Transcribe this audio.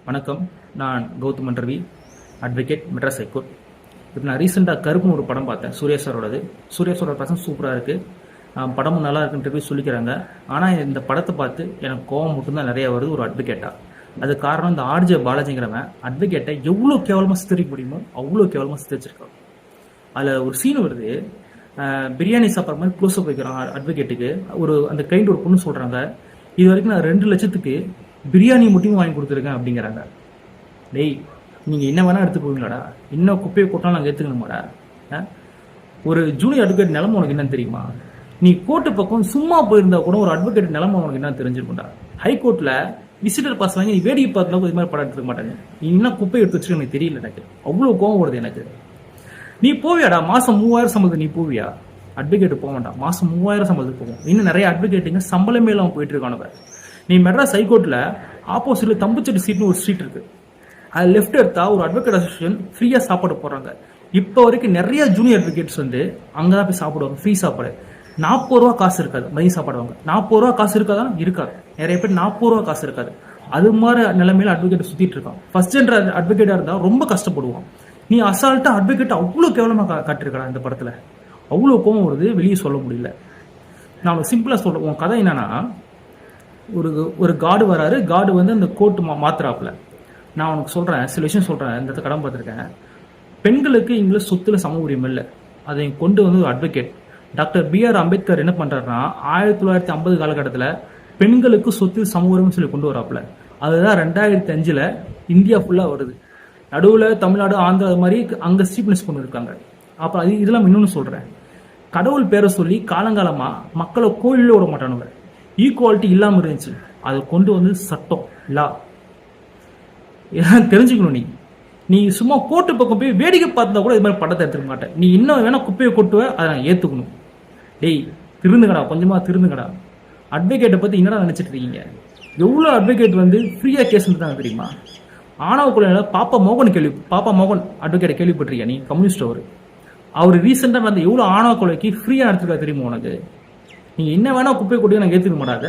வணக்கம். நான் Gowthaman Ravi, advocate, Madras high court. இப்போ நான் ரீசெண்டாக கருப்புன்னு ஒரு படம் பார்த்தேன், சூர்யா சாரோடது. சூர்யா சாரோட படம் சூப்பராக இருக்குது, படமும் நல்லா இருக்குன்ற போய் சொல்லிக்கிறாங்க. ஆனால் இந்த படத்தை பார்த்து எனக்கு கோவம் மட்டும்தான் நிறைய வருது ஒரு அட்வொகேட்டாக. அது காரணம் இந்த ஆர்ஜே பாலாஜிங்கிறவன் அட்வொகேட்டை எவ்வளோ கேவலமாக சித்தரிக்க முடியுமோ அவ்வளோ கேவலமாக சித்தரிச்சிருக்கான். அதில் ஒரு சீன் வருது, பிரியாணி சாப்பிட்ற மாதிரி க்ளோஸ்அப் வைக்கிறான் அட்வொகேட்டுக்கு. அந்த கிளைண்ட் ஒரு பொண்ணு சொல்கிறாங்க, இது வரைக்கும் நான் 2 லட்சத்துக்கு பிரியாணி மட்டும் வாங்கி கொடுத்துருக்கேன் அப்படிங்கிறாங்க. டேய், நீங்கள் என்ன வேணால் எடுத்து போவீங்களாடா? இன்னும் குப்பையை போட்டாலும் நாங்கள் எடுத்துக்கணுமாடா? ஒரு ஜூனியர் அட்வொகேட் நிலைமை உனக்கு என்னன்னு தெரியுமா? நீ கோர்ட்டு பக்கம் சும்மா போயிருந்தா கூட ஒரு அட்வொகேட் நிலைமை உனக்கு என்ன தெரிஞ்சிருக்கும்டா. ஹைகோர்ட்டில் விசிட்டர் பாஸ் வாங்கி நீ வேடிக்கை பார்த்துலாம் இது மாதிரி படம் எடுத்துக்க மாட்டாங்க. நீ இன்னும் குப்பை எடுத்து வச்சுக்க எனக்கு தெரியல. எனக்கு அவ்வளோ கோவம் வருது எனக்கு. நீ போவியாடா? மாதம் 3000 சம்பளத்துக்கு நீ போவியா? அட்வொகேட்டு போக வேண்டாம், மாதம் 3000 சம்பளத்துக்கு போவோம். இன்னும் நிறைய அட்வொகேட்டுங்க சம்பளமே இல்லாமல் போயிட்டு இருக்கானுங்க. நீ மெட்ராஸ் ஹைகோர்ட்டில் ஆப்போசிட்ல தம்புச்செட்டி ஸ்ட்ரீட்னு ஒரு ஸ்ட்ரீட் இருக்கு, அது லெஃப்ட் எடுத்தா ஒரு அட்வொகேட் அசோசியேஷன் ஃப்ரீயா சாப்பாடு போடுறாங்க. இப்போ வரைக்கும் நிறைய ஜூனியர் அட்வொகேட்ஸ் வந்து அங்கதான் போய் சாப்பிடுவாங்க, ஃப்ரீ சாப்பாடு. 40 ரூபா காசு இருக்காது, மதியம் சாப்பிடுவாங்க. 40 ரூபா காசு இருக்காதான்? இருக்காது. நிறைய பேர் 40 ரூபா காசு இருக்காது. அது மாதிரி நிலைமையில அட்வொகேட் சுத்திட்டு இருக்கான். ஃபர்ஸ்ட் ஜென்டர் அட்வொகேட்டா இருந்தா ரொம்ப கஷ்டப்படுவான். நீ அசால்ட்டா அட்வொகேட் அவ்வளவு கேவலமா காட்டிருக்கா இந்த படத்துல. அவ்வளவு கோவம் வருது, வெளியே சொல்ல முடியல. நான் சிம்பிளா சொல்றேன். உன் கதை என்னன்னா, ஒரு கார்டு வராரு, கார்டு வந்து அந்த கோர்ட் மாத்துறாப்புல. நான் உனக்கு சொல்றேன், சில விஷயம் சொல்றேன், இந்த கடன் பார்த்துருக்கேன். பெண்களுக்கு இங்கிலீஷ் சொத்துல சம உரிமை இல்லை, அதை கொண்டு வந்து ஒரு அட்வொகேட் டாக்டர் B.R. அம்பேத்கர் என்ன பண்றாருன்னா 1950 காலகட்டத்தில் பெண்களுக்கு சொத்தில் சம உரிமை சொல்லி கொண்டு வராப்புல. அதுதான் 2005 இந்தியா ஃபுல்லா வருது. நடுவில் தமிழ்நாடு, ஆந்திரா அது மாதிரி அங்க ஸ்ட்ரீட்னஸ் கொண்டு இருக்காங்க. அப்புறம் அது இதெல்லாம் இன்னொன்னு சொல்றேன், கடவுள் பேரை சொல்லி காலங்காலமா மக்களை கோயிலே விட மாட்டானுங்க. ஈக்குவாலிட்டி இல்லாமல் இருந்துச்சு, அதை கொண்டு வந்து சட்டம் லா தெரிஞ்சுக்கணும். நீ சும்மா கோர்ட்டு பக்கம் போய் வேடிக்கை பார்த்தா கூட இது மாதிரி படத்தை எடுத்துக்க மாட்டேன். நீ இன்னும் வேணா குப்பையை கொட்டுவ, அதை நான் ஏற்றுக்கணும். டேய், திருந்துங்கடா, கொஞ்சமா திருந்துங்கடா. அட்வொகேட்டை பற்றி என்னடா நினைச்சிட்டு இருக்கீங்க? எவ்வளோ அட்வொகேட் வந்து ஃப்ரீயா கேஸ் தான் தெரியுமா? ஆணவ கொலையில பாப்பா மோகன் அட்வொகேட்டை கேள்விப்பட்டிருக்கியா நீ? கம்யூனிஸ்ட் அவர் ரீசெண்டாக வந்து எவ்வளோ ஆணவ கொலைக்கு ஃப்ரீயா நடத்திருக்கா தெரியுமா உனக்கு? நீங்க என்ன வேணா குப்பை கொட்டி எனக்கு ஏற்றுக்க மாட்டாங்க.